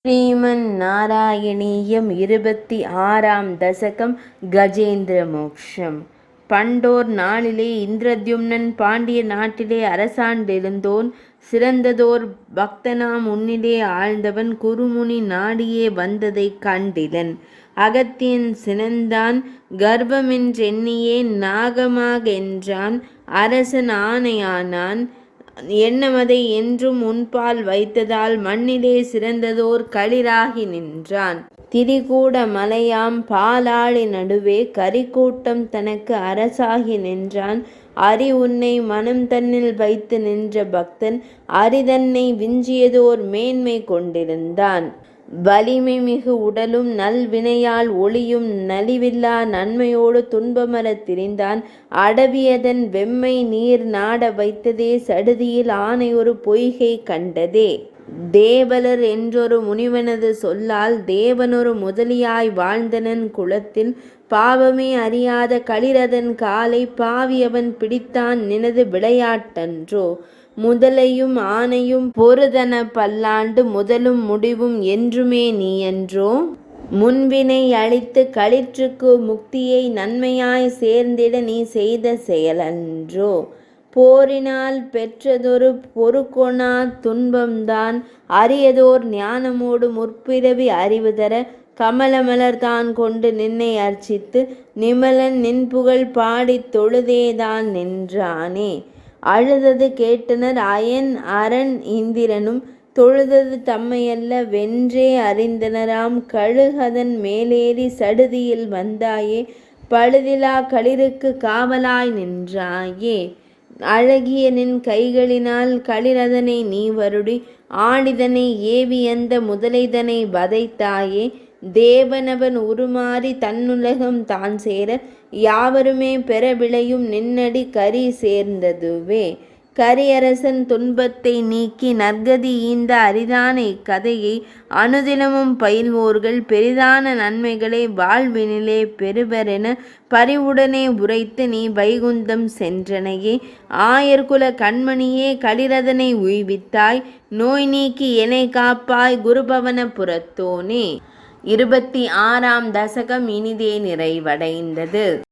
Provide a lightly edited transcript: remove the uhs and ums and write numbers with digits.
ஸ்ரீமன் நாராயணீயம் 26ஆம் தசகம் கஜேந்திர மோக்ஷம். பண்டோர் நாளிலே இந்திரத்யும்னன் பாண்டிய நாட்டிலே அரசாண்டிருந்தோன். சிறந்ததோர் பக்தனாம் உன்னிலே ஆழ்ந்தவன் குருமுனி நாடியே வந்ததைக் கண்டிலன். அகத்தியன் சினந்தான் கர்வமென்றெண்ணியே நாகமாகென்றான். அரசன் ஆணையானான் எண்ணமதை என்றும் உன்பால் வைத்ததால் மண்ணிலே சிறந்ததோர் களிறாகி நின்றான். திரிகூட மலையாம் பாலாழி நடுவே கரிக்கூட்டம் தனக்கு அரசாகி நின்றான். அரி உன்னை மனம் தன்னில் வைத்து நின்ற பக்தன் அரிதன்னை விஞ்சியதோர் மேன்மை கொண்டிருந்தான். வலிமை மிகு உடலும் நல்வினையால் ஒளியும் நலிவில்லா நன்மையோடு துன்பமறத் திரிந்தான். அடவியதன் வெம்மை நீர் நாட வைத்ததே சடுதியில் ஆனை ஒரு பொய்கை கண்டதே. தேவலர் என்றொரு முனிவனது சொல்லால் தேவனொரு முதலியாய் வாழ்ந்தனன் குலத்தில். பாவமே அறியாத களிரதன் காலை பாவியவன் பிடித்தான் நினது விளையாட்டன்றோ. முதலையும் ஆனையும் பொருதன பல்லாண்டு முதலும் முடிவும் என்றுமே நீயன்றோ. முன்வினை அழித்து களிற்றுக்கு முக்தியை நன்மையாய் சேர்ந்திட நீ செய்த செயலன்றோ. போரினால் பெற்றதொரு பொறுக்கொணா துன்பம்தான் அரியதோர் ஞானமோடு முற்பிறவி அறிவு தர. கமலமலர்தான் கொண்டு நின்னை அர்ச்சித்து நிமலன் நின்புகழ் பாடித் தொழுதேதான் நின்றானே. அழுதது கேட்டனர் அயன் அரண் இந்திரனும் தொழுதது தம்மையல்ல வென்றே அறிந்தனராம். கழுகதன் மேலேறி சடுதியில் வந்தாயே பழுதிலா களிருக்கு காவலாய் நின்றாயே. அழகிய நின் கைகளினால் களிரதனை நீ வருடி ஆடிதனை ஏவி அந்த முதலைதனை வதைத்தாயே. தேவனவன் உருமாறி தன்னுலகம் தான் சேர யாவருமே பெற விளையும் நின்னடி கரி சேர்ந்ததுவே. கரியரசன் துன்பத்தை நீக்கி நற்கதி ஈந்த அரிதான இக்கதையை அனுதினமும் பயில்வோர்கள் பெரிதான நன்மைகளை வாழ்வினிலே பெறுவரென பரிவுடனே உரைத்து நீ வைகுந்தம் சென்றனையே. ஆயர்குல கண்மணியே களிரதனை உய்வித்தாய் நோய் நீக்கி எனை காப்பாய் குருபவன புரத்தோனே. 26ஆம் தசகம் இனிதே நிறைவடைந்தது.